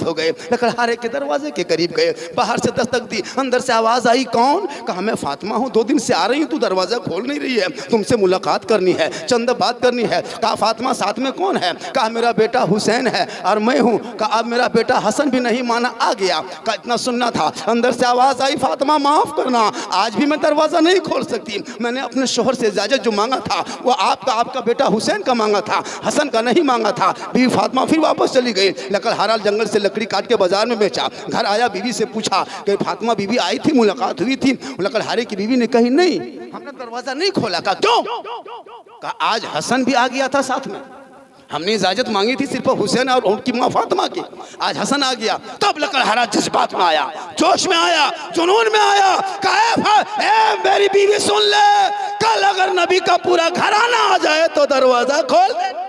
हो गए। लकड़हारे के दरवाजे के करीब गए, बाहर से दस्तक दी, अंदर से आवाज़ आई, कौन? कहा मैं फातिमा हूँ, 2 दिन से आ रही हूँ, तू दरवाज़ा खोल नहीं रही है, तुमसे मुलाकात करनी है, चंद बात करनी है। कहा फातिमा साथ में कौन है? कहा मेरा बेटा हुसैन है और मैं हूँ। कहा अब मेरा बेटा हसन भी नहीं माना, आ गया। कहा इतना सुनना था। अंदर से आवाज़ आई, फातिमा माफ़ करना, आज भी मैं दरवाज़ा नहीं खोल सकती, मैंने अपने शोहर से इजाज़त जो मांगा था वो आपका बेटा हुसैन का मांगा था, हसन का नहीं मांगा था। बीवी फातिमा फिर वापस चली गई। लकड़हारा जंगल से लकड़ी काट के बाजार में बेचा। घर आया, बीवी से पूछा कि फातिमा बीवी आई थी, मुलाकात हुई थी? लकड़हारे की बीवी ने कही नहीं, हमने दरवाजा नहीं खोला। कहा क्यों? कहा आज हसन भी आ गया था साथ में, हमने इजाजत मांगी थी सिर्फ हुसैन और उनकी माँ फातिमा की, आज हसन आ गया। तब लकड़हारा जज्बात में आया, जोश में आया, जुनून में आया। कहा ए मेरी बीवी सुन ले, कल अगर नबी का पूरा घराना आ जाए तो दरवाजा खोल।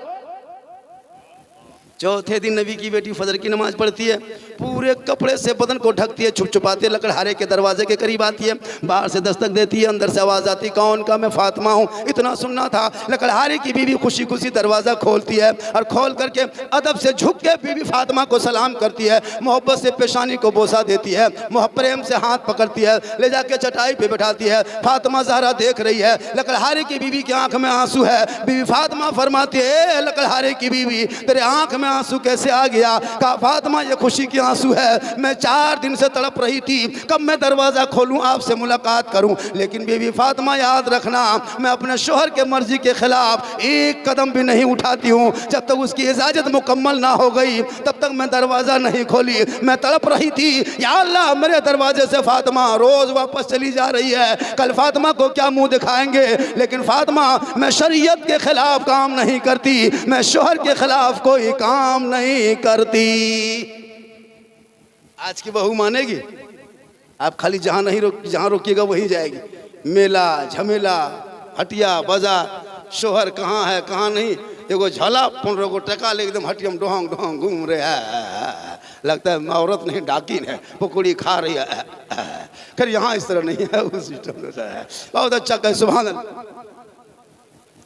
चौथे दिन नबी की बेटी फजर की नमाज पढ़ती है, पूरे कपड़े से बदन को ढकती है, छुप छुपाते लकड़हारे के दरवाजे के करीब आती है, बाहर से दस्तक देती है, अंदर से आवाज़ आती, कौन? का मैं फातिमा हूँ, इतना सुनना था। लकड़हारे की बीवी खुशी खुशी दरवाज़ा खोलती है और खोल करके अदब से झुक के बीवी फातिमा को सलाम करती है, मोहब्बत से पेशानी को बोसा देती है, प्रेम से हाथ पकड़ती है, ले जाके चटाई पे बैठाती है। फातिमा ज़हरा देख रही है, लकड़हारे की बीवी की आंख में आंसू है। बीवी फातिमा फरमाती है, लकड़हारे की बीवी तेरे आंख में आंसू कैसे आ गया? कहा फातिमा ये खुशी की आंसू है, मैं 4 दिन से तड़प रही थी, कब मैं दरवाज़ा खोलूं, आपसे मुलाकात करूं। लेकिन बीवी फातिमा याद रखना, मैं अपने शोहर के मर्जी के खिलाफ एक कदम भी नहीं उठाती हूं, जब तक उसकी इजाज़त मुकम्मल ना हो गई तब तक मैं दरवाज़ा नहीं खोली। मैं तड़प रही थी, या अल्लाह मेरे दरवाजे से फातिमा रोज़ वापस चली जा रही है, कल फातिमा को क्या मुंह दिखाएंगे? लेकिन फातिमा मैं शरीयत के खिलाफ काम नहीं करती, मैं शोहर के खिलाफ कोई काम नहीं करती। आज की बहू मानेगी? आप खाली जहां रोकिएगा वहीं जाएगी। मेला झमेला, हटिया बाजार, शोहर कहाँ है कहाँ नहीं, एगो झला 15 को टका ले एकदम हटियम डोहंग डोहंग घूम रहे है, लगता है औरत नहीं डाकिन है, पकौड़ी खा रही है। खैर यहाँ इस तरह नहीं है, उस सिस्टम से है। बहुत अच्छा कहे, सुभान अल्लाह।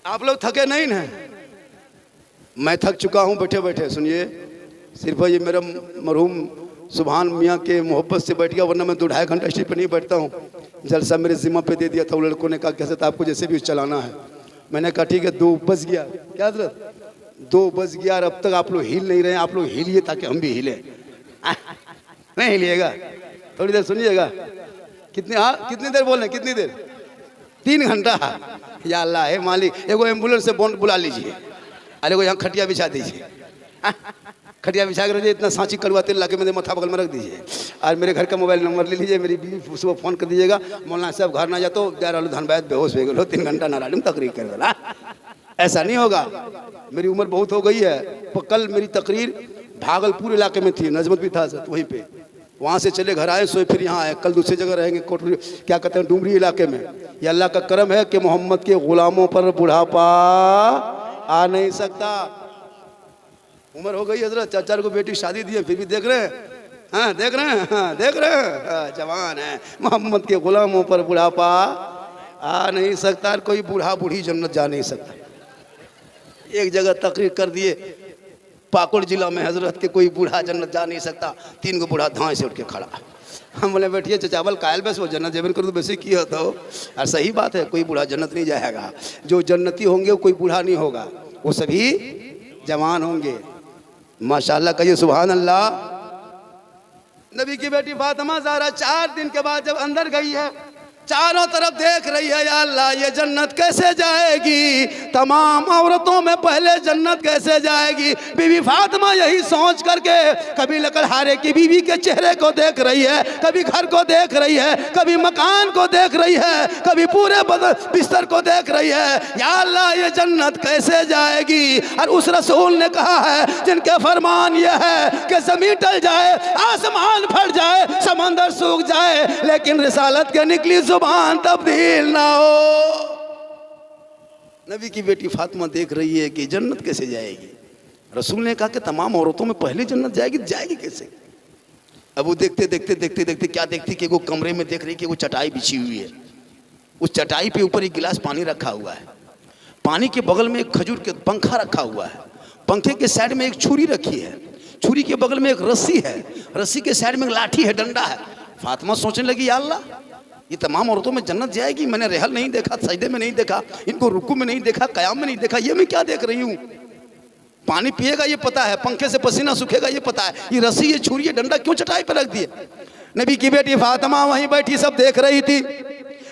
आप लोग थके नहीं ना? मैं थक चुका हूँ बैठे बैठे। सुनिए, सिर्फ ये मेरा मरहूम सुभान मियाँ के मोहब्बत से बैठ गया, वरना मैं 2-2.5 घंटा स्टेज पर नहीं बैठता हूँ। जलसा मेरे जिम्मा पे दे दिया था, वो लड़कों ने कहा कैसे था आपको जैसे भी चलाना है। मैंने कहा ठीक है, 2 बज गया। क्या हजरत? 2 बज गया और अब तक आप लोग हिल नहीं रहे, आप लोग हिलिए ताकि हम भी हिले। नहीं हिलिएगा? थोड़ी देर सुनिएगा। कितनी देर बोल रहे? कितनी देर? 3 घंटा? या अल्लाह है मालिक, एगो एम्बुलेंस से बुला लीजिए, अरे को यहाँ खटिया बिछा दीजिए, खटिया बिछा कर इतना सांची कड़वा तेल लाके मेरे माथा बगल में रख दीजिए, और मेरे घर का मोबाइल नंबर ले लीजिए, मेरी बीवी सुबह फ़ोन कर दीजिएगा, मौलाना साहब घर ना जातो जा रहा धनबाद बेहोश हो गए, 3 घंटा ना रालूम तकरीर कर देना। ऐसा नहीं होगा, मेरी उम्र बहुत हो गई है। कल मेरी तकरीर भागलपुर इलाके में थी, नजमत भी था सर वहीं पे, वहाँ से चले घर आए, सोए फिर यहाँ आए, कल दूसरी जगह रहेंगे, कोटरी क्या कहते हैं डुमरी इलाके में। ये अल्लाह का करम है कि मोहम्मद के ग़ुलामों पर बुढ़ापा आ नहीं सकता। उम्र हो गई हजरत, 4 को बेटी शादी दी है, फिर भी देख रहे हैं, हाँ देख रहे हैं, हाँ देख रहे हैं, जवान है। मोहम्मद के ग़ुलामों पर बुढ़ापा आ नहीं सकता, कोई बूढ़ा बूढ़ी जन्नत जा नहीं सकता। एक जगह तकरीर कर दिए पाकुड़ जिला में हजरत के कोई बूढ़ा जन्नत जा नहीं सकता, 3 को बूढ़ा धाए से उठ के खड़ा। हम बोले बैठिए चावल कायल बस वो जन्नत जेबन करो तो वैसे की होता हो। और सही बात है, कोई बूढ़ा जन्नत नहीं जाएगा, जो जन्नती होंगे वो कोई बूढ़ा नहीं होगा, वो सभी जवान होंगे। माशाअल्लाह कहिए सुभान अल्लाह। नबी की बेटी फातिमा ज़हरा 4 दिन के बाद जब अंदर गई है, चारों तरफ देख रही है, या अल्लाह ये जन्नत कैसे जाएगी, तमाम औरतों में पहले जन्नत कैसे जाएगी। बीवी फातिमा यही सोच करके कभी लकड़हारे की बीवी के चेहरे को देख रही है, कभी घर को देख रही है, कभी मकान को देख रही है, कभी पूरे बिस्तर को देख रही है, या अल्लाह ये जन्नत कैसे जाएगी। और उस रसूल ने कहा है जिनके फरमान यह है कि ज़मीन टल जाए, आसमान फट जाए, समंदर सूख जाए, लेकिन रिसालत के निकली जुबान तब्दील ना हो। नबी की बेटी फातिमा देख रही है कि जन्नत कैसे जाएगी। रसूल ने कहा कि तमाम औरतों में पहले जन्नत जाएगी, जाएगी कैसे। अब वो देखते देखते देखते देखते क्या देखती कि वो कमरे में देख रही कि वो चटाई बिछी हुई है, उस चटाई पे ऊपर एक गिलास पानी रखा हुआ है, पानी के बगल में एक खजूर के पंखा रखा हुआ है, पंखे के साइड में एक छुरी रखी है, छुरी के बगल में एक रस्सी है, रस्सी के साइड में एक लाठी है, डंडा है। फातिमा सोचने लगी, या अल्लाह, ये तमाम औरतों में जन्नत जाएगी? मैंने रहल नहीं देखा, सजदे में नहीं देखा, इनको रुकू में नहीं देखा, कयाम में नहीं देखा, ये मैं क्या देख रही हूँ? पानी पिएगा ये पता है, पंखे से पसीना सूखेगा ये पता है, ये रस्सी, ये छुरी, ये डंडा क्यों चटाई पर रख दिए? नबी की बेटी फातिमा वहीं बैठी सब देख रही थी।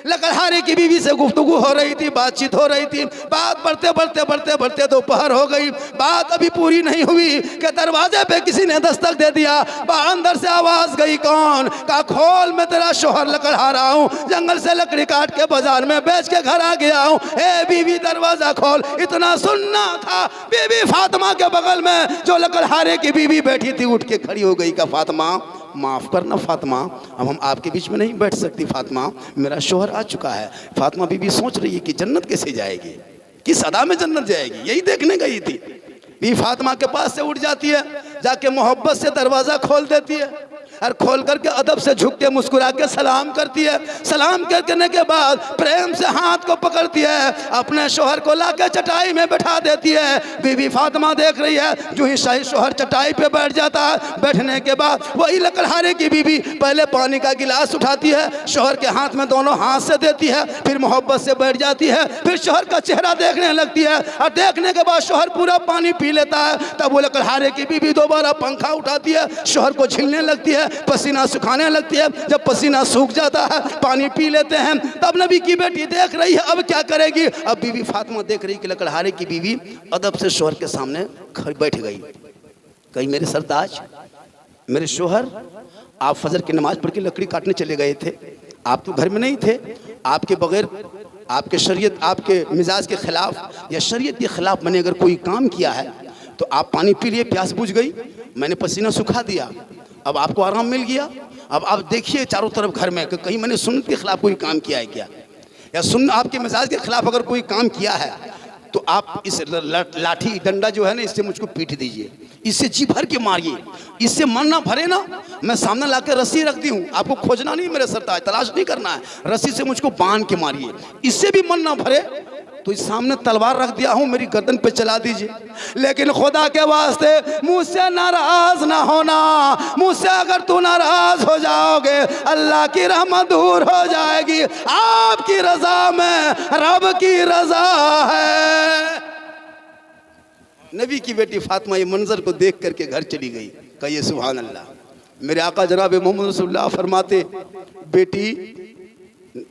लकड़हारे की बीवी से गुफ्तगू हो रही थी, बातचीत हो रही थी। बात बढ़ते बढ़ते बढ़ते बढ़ते दोपहर हो गई। बात अभी पूरी नहीं हुई कि दरवाजे पे किसी ने दस्तक दे दिया। अंदर से आवाज गई, कौन? का खोल, मैं तेरा शोहर लकड़हारा हूँ, जंगल से लकड़ी काट के बाजार में बेच के घर आ गया हूँ। ए बीवी दरवाजा खोल। इतना सुनना था, बीबी फातिमा के बगल में जो लकड़हारे की बीवी बैठी थी उठ के खड़ी हो गई। का फातिमा माफ़ करना फातिमा, अब हम आपके बीच में नहीं बैठ सकती फातिमा, मेरा शोहर आ चुका है। फातिमा बीबी सोच रही है कि जन्नत कैसे जाएगी, किस अदा में जन्नत जाएगी, यही देखने गई थी। बीबी फातिमा के पास से उठ जाती है, जाके मोहब्बत से दरवाज़ा खोल देती है और खोल करके अदब से झुक के मुस्कुरा के सलाम करती है। सलाम करने के बाद प्रेम से हाथ को पकड़ती है, अपने शोहर को लाके चटाई में बैठा देती है। बीबी फातिमा देख रही है, जो ही शाही शोहर चटाई पे बैठ जाता है, बैठने के बाद वही लकड़हारे की बीबी पहले पानी का गिलास उठाती है, शोहर के हाथ में दोनों हाथ से देती है, फिर मोहब्बत से बैठ जाती है, फिर शोहर का चेहरा देखने लगती है और देखने के बाद शोहर पूरा पानी पी लेता है। तब वो लकड़हारे की बीबी दोबारा पंखा उठाती है, शोहर को झिलने लगती है, पसीना सुखाने लगती है। जब पसीना सूख जाता है, पानी पी लेते हैं। तब नबी की बेटी देख रही है अब क्या करेगी। अब बीबी फातिमा देख रही कि लकड़हारे की बीवी अदब से शोहर के सामने बैठ गई। कहीं मेरे सरताज, मेरे शोहर, आप फजर की नमाज पढ़ के लकड़ी काटने चले गए थे, आप तो घर में नहीं थे, आपके बगैर, आपके शरीयत, आपके मिजाज के खिलाफ या शरीयत के खिलाफ मैंने अगर कोई काम किया है तो आप पानी पी लिए, प्यास बुझ गई, मैंने पसीना सुखा दिया, अब आपको आराम मिल गया। अब आप देखिए चारों तरफ घर में कि कहीं मैंने सुन्नत के खिलाफ कोई काम किया है क्या, या सुन्न आपके मिजाज के खिलाफ अगर कोई काम किया है तो आप इस लाठी डंडा जो है ना, इससे मुझको पीट दीजिए, इससे जी भर के मारिए, इससे मन ना भरे ना, मैं सामने लाके रस्सी रख दी हूँ, आपको खोजना नहीं मेरे सरताज, तलाश नहीं करना है, रस्सी से मुझको बांध के मारिए, इससे भी मन ना भरे तो इस सामने तलवार रख दिया हूँ, मेरी गर्दन पे चला दीजिए। लेकिन खुदा के वास्ते मुझसे नाराज ना होना, मुझसे अगर तू नाराज हो जाओगे अल्लाह की रहमत दूर हो जाएगी। आपकी रजा में रब की रजा है। नबी की बेटी फातिमा ये मंजर को देख करके घर चली गई। कहिए सुभान अल्लाह। मेरे आका जनाब मोहम्मद रसूलुल्लाह फरमाते, बेटी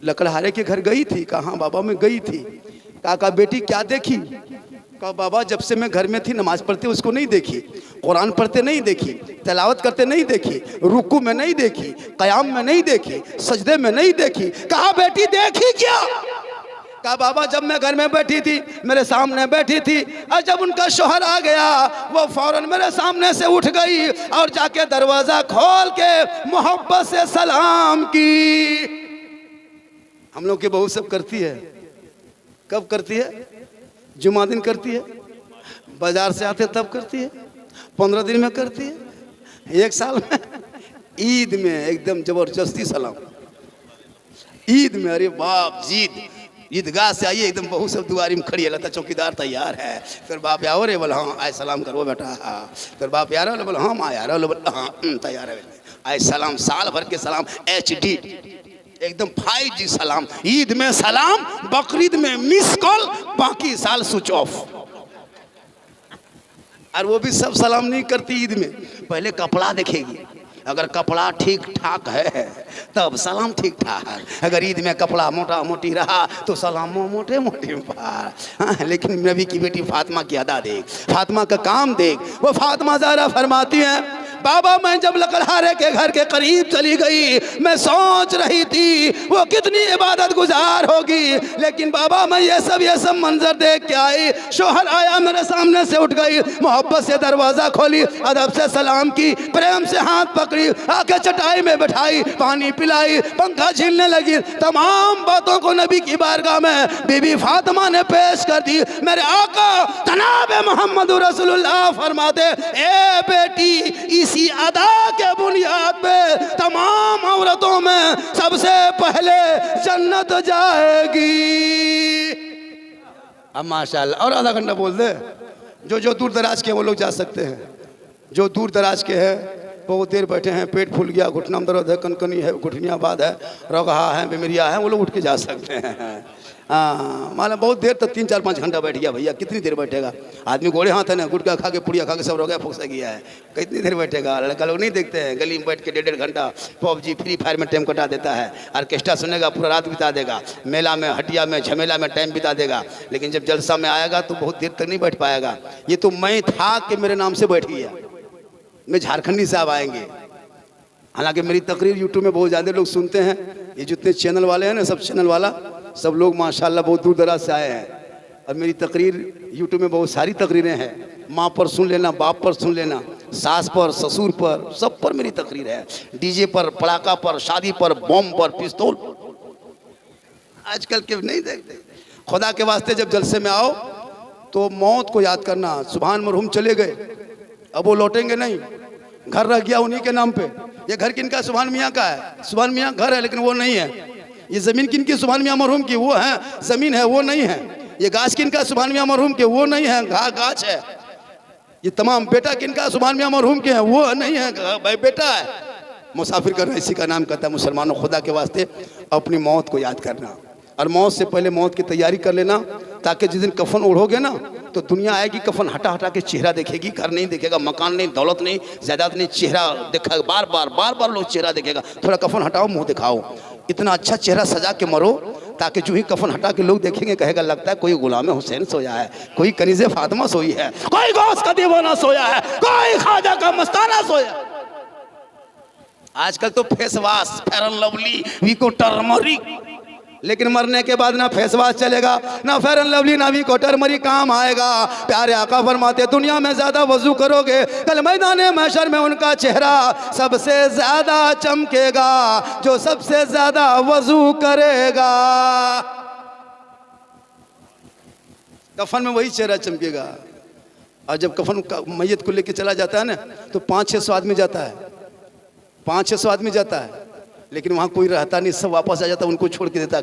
लकड़हारे के घर गई थी? कहाँ बाबा मैं गई थी। कहा बेटी क्या देखी? कहा बाबा जब से मैं घर में थी नमाज पढ़ते उसको नहीं देखी, कुरान पढ़ते नहीं देखी, तिलावत करते नहीं देखी, रुकू में नहीं देखी, कयाम में नहीं देखी, सजदे में नहीं देखी। कहा बेटी देखी क्या? कहा बाबा जब मैं घर में बैठी थी, मेरे सामने बैठी थी, और जब उनका शोहर आ गया वो फौरन मेरे सामने से उठ गई और जाके दरवाजा खोल के मोहब्बत से सलाम की। हम लोग की बहू सब करती है। कब करती है? जुमा दिन करती है, बाजार से आते तब करती है, 15 दिन में करती है, 1 साल में, ईद में एकदम जबरदस्ती सलाम। ईद में अरे बाप जीद, ईदगाह से आइए एकदम बहू सब दुआरी में खड़ी है, लगता चौकीदार तैयार है। फिर बाप यार रे बोला हाँ आए सलाम करो बेटा, हाँ। फिर बाप यार बोला हाँ माँ यार बोला हाँ तैयार है, आए सलाम, साल भर के सलाम, HD एकदम 5G सलाम। ईद में सलाम, बकरीद में मिस कॉल, बाकी साल स्विच ऑफ। और वो भी सब सलाम नहीं करती ईद में, पहले कपड़ा देखेगी, अगर कपड़ा ठीक ठाक है तब सलाम ठीक ठाक है, अगर ईद में कपड़ा मोटा मोटी रहा तो सलाम मोटे मोटे पार। हाँ, लेकिन नबी की बेटी फातिमा की अदा देख, फातिमा का काम देख। वो फातिमा ज़हरा फरमाती हैं बाबा मैं जब लकड़हारे के घर के करीब चली गई, मैं सोच रही थी वो कितनी इबादत गुजार होगी, लेकिन बाबा मैं ये सब मंजर देख के आई। शोहर आया मेरे सामने से उठ गई, मोहब्बत से दरवाज़ा खोली, अदब से सलाम की, प्रेम से हाथ पकड़ी, आके चटाई में बैठाई, पानी पिलाई, पंखा झीलने लगी। तमाम बातों को नबी की बारगाह में बीबी फातिमा ने पेश कर दी। मेरे आका जनाब मोहम्मद रसूलुल्लाह फरमाते, ए बेटी इसी अदा के बुनियाद पे तमाम औरतों में सबसे पहले जन्नत जाएगी। अब माशाल्लाह और आधा घंटा बोल दे, जो दूर दराज के वो लोग जा सकते हैं, जो दूर दराज के हैं बहुत देर बैठे हैं, पेट फूल गया, घुटना में दर्द है, कनकनी है, घुटनिया बाद है, रोगहा है, बीमारियाँ हैं, वो लोग उठ के जा सकते हैं। हाँ माना बहुत देर तक 3-4-5 घंटा बैठ गया भैया, कितनी देर बैठेगा आदमी? गोड़े हाथ है ना, गुटखा खा के पुड़िया खा के सब रोगा फुकसा गया है, कितनी देर बैठेगा? लड़का लोग नहीं देखते हैं गली में बैठ के 1.5 घंटा पबजी फ्री फायर में टाइम कटा देता है, ऑर्केस्ट्रा सुनेगा पूरा रात बिता देगा, मेला में हटिया में झमेला में टाइम बिता देगा, लेकिन जब जलसा में आएगा तो बहुत देर तक नहीं बैठ पाएगा। ये तो मैं था कि मेरे नाम से बैठ गया, मैं झारखंडी साहब आएंगे। हालांकि मेरी तकरीर यूट्यूब में बहुत ज़्यादा लोग सुनते हैं, ये जितने चैनल वाले हैं ना, सब चैनल वाला सब लोग माशाल्लाह बहुत दूर दराज से आए हैं और मेरी तकरीर यूट्यूब में बहुत सारी तकरीरें हैं। माँ पर सुन लेना, बाप पर सुन लेना, सास पर, ससुर पर, सब पर मेरी तकरीर है। डीजे पर, पड़ाका पर, शादी पर, बम पर, पिस्तौल। आजकल के नहीं देखते। खुदा के वास्ते जब जलसे में आओ तो मौत को याद करना। सुभान मरहूम चले गए, अब वो लौटेंगे नहीं, घर रह गया उन्हीं के नाम पे। ये घर किनका? सुभान मियाँ का है। सुभान मियाँ घर है लेकिन वो नहीं है। ये ज़मीन किनकी? सुभान मियाँ मरहूम की, वो है। ज़मीन है, वो नहीं है। ये गाछ किनका? सुभान मियाँ मरहूम के, वो नहीं है, गाछ है। ये तमाम बेटा किनका? सुभान मियाँ मरहूम के हैं, वो नहीं है, भाई बेटा है। मुसाफिर करना इसी का नाम कहता है। मुसलमानों, खुदा के वास्ते अपनी मौत को याद करना और मौत से पहले मौत की तैयारी कर लेना, ताकि जिस दिन कफन ओढ़ोगे ना तो दुनिया आएगी, कफन हटा हटा के चेहरा देखेगी, घर नहीं देखेगा, मकान नहीं, दौलत नहीं, जायदाद नहीं, चेहरा देखा बार बार लोग चेहरा देखेगा। थोड़ा कफन हटाओ, मुंह दिखाओ, इतना अच्छा चेहरा सजा के मरो ताकि जो ही कफन हटा के लोग देखेंगे कहेगा लगता है कोई गुलाम हुसैन सोया है, कोई कनीज़े फातिमा सोई है, कोई गौस का दीवाना सोया है, कोई ख्वाजा का मस्ताना सोया। आजकल तो face wash, fair and lovely, Vicco turmeric, लेकिन मरने के बाद ना फेस वॉश चलेगा, ना फेयर एंड लवली, ना वीको टर्मरिक काम आएगा। प्यारे आका फरमाते दुनिया में ज्यादा वजू करोगे कल मैदाने महशर में उनका चेहरा सबसे ज्यादा चमकेगा जो सबसे ज्यादा वजू करेगा। कफन में वही चेहरा चमकेगा। और जब कफन मैयत को लेके चला जाता है ना तो 500-600 आदमी जाता है, 500-600 आदमी जाता है, लेकिन वहाँ कोई रहता नहीं, सब वापस आ जाता, उनको छोड़ के देता,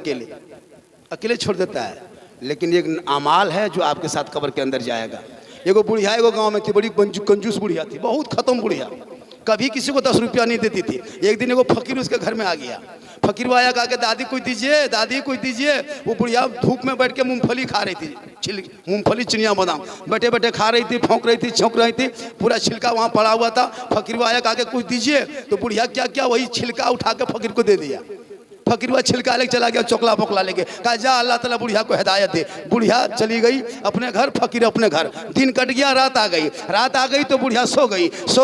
अकेले छोड़ देता है। लेकिन एक अमाल है जो आपके साथ कब्र के अंदर जाएगा। एगो बुढ़िया एगो गांव में थी, बड़ी कंजूस बुढ़िया थी, बहुत खत्म बुढ़िया, कभी किसी को 10 रुपया नहीं देती थी। एक दिन एगो फकीर उसके घर में आ गया, फकीर वो आया, कहा कि दादी कोई दीजिए, दादी कोई दीजिए। वो बुढ़िया धूप में बैठ के मूंगफली खा रही थी, मूंगफली चिनिया बादाम बैठे बैठे खा रही थी, फौंक रही थी, छौंक रही थी, पूरा छिलका वहाँ पड़ा हुआ था। फकीर वो आया, कहा कि कुछ दीजिए। तो बुढ़िया क्या क्या वही छिलका उठा के फकीर को दे दिया। फकीर वह छिलका लेके चला गया, चोकला पोकला लेके, कहा जा अल्लाह ताला बुढ़िया को हिदायत दे। बुढ़िया चली गई अपने घर, फकीर अपने घर। दिन कट गया, रात आ गई, रात आ गई तो बुढ़िया सो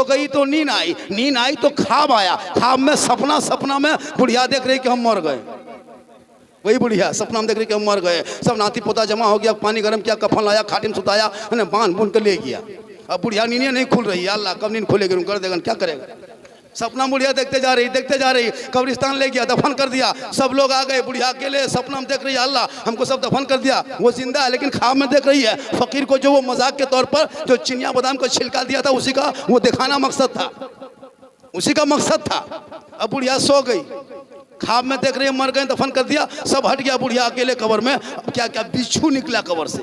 गई तो नींद आई, नींद आई तो ख्वाब आया, ख्वाब में सपना में बुढ़िया देख रही कि हम मर गए। वही बुढ़िया सपना में देख रही कि हम मर गए। सब नाती पोता जमा हो गया, पानी गर्म किया, कफन लाया, खाटी में सुताया, बांध बुन के ले गया। अब बुढ़िया नींद नहीं खुल रही है, अल्लाह कब नींद खुलेगी, कर देगा, क्या करेगा। सपना बुढ़िया देखते जा रही, कब्रिस्तान ले गया, दफन कर दिया। सब लोग आ गए, बुढ़िया अकेले सपना में देख रही है, अल्लाह हमको सब दफन कर दिया। वो जिंदा है लेकिन ख्वाब में देख रही है फकीर को जो वो मजाक के तौर पर जो चिनिया बादाम को छिलका दिया था उसी का वो दिखाना मकसद था, उसी का मकसद था। अब बुढ़िया सो गई, ख्वाब में देख रही है मर गए, दफन कर दिया, सब हट गया, बुढ़िया अकेले कब्र में। अब क्या क्या बिच्छू निकला कब्र से,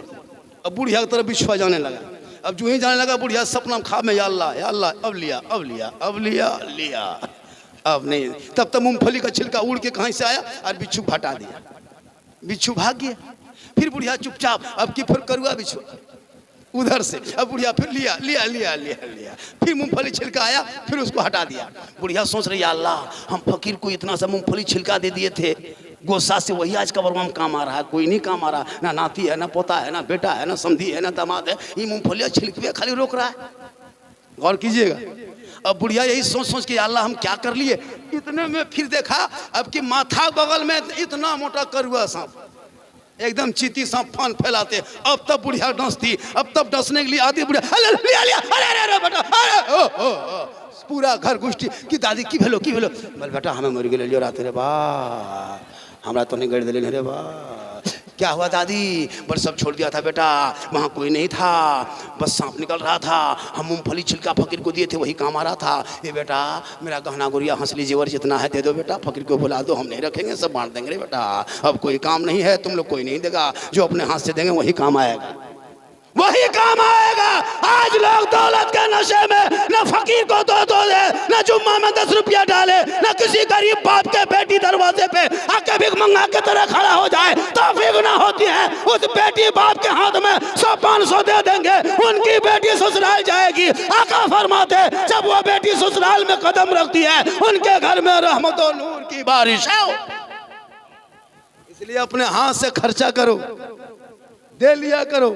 अब बुढ़िया की तरफ बिच्छुआ जाने लगा। अब जो ही जाने लगा बुढ़िया सपना ख्वाब में, या अल्लाह अब लिया, अब नहीं। तब तक मूंगफली का छिलका उड़ के कहीं से आया और बिच्छू हटा दिया, बिच्छू भाग गया। फिर बुढ़िया चुपचाप, अब की फिर करुआ बिच्छू उधर से, अब बुढ़िया फिर लिया, फिर मूंगफली छिलका आया, फिर उसको हटा दिया। बुढ़िया सोच रही, या अल्लाह हम फकीर को इतना सा मूंगफली छिलका दे दिए थे, गोसा से वही आज कब्र में काम आ रहा है, कोई नहीं काम आ रहा, ना नाती है, ना पोता है, ना बेटा है, ना समधी है, ना दामाद है, ये मूंगफलियाँ छिलके खाली रोक रहा है। गौर कीजिएगा। अब बुढ़िया यही सोच के अल्लाह हम क्या कर लिए। इतने में फिर देखा अब कि माथा बगल में इतना मोटा करुआ सांप, एकदम चीती सांप फान फैलाते। अब तब बुढ़िया डसती, अब तब डसने के लिए आती बुढ़िया, अरे बेटा, पूरा घर गुष्टी कि दादी की भेलो बोल बेटा हमें मर गए लियो रात रे बा, हमरा तो नहीं गड़ दिले रे बा। क्या हुआ दादी? बस सब छोड़ दिया था बेटा, वहाँ कोई नहीं था, बस सांप निकल रहा था, हम मूंगफली छिलका फकीर को दिए थे, वही काम आ रहा था। ये बेटा मेरा गहना गुड़िया हंसली जेवर जितना है दे दो बेटा, फकीर को बुला दो, हम नहीं रखेंगे, सब बांट देंगे रे बेटा। अब कोई काम नहीं है, तुम लोग कोई नहीं देगा, जो अपने हाथ से देंगे वही काम आएगा। वही काम आएगा। आज लोग दौलत के नशे में न फकीर को दो दे, न जुम्मा में 10 रुपया डाले, न किसी गरीब बाप के बेटी दरवाजे पे आके भीख मंगा के तरह खड़ा हो जाए तो भीख ना होती है। उस बेटी बाप के हाथ में 100-500 दे देंगे, उनकी बेटी ससुराल जाएगी। आका फरमाते जब वो बेटी ससुराल में कदम रखती है उनके घर में रहमत और नूर की बारिश है। इसलिए अपने हाथ से खर्चा करो, दे लिया करो।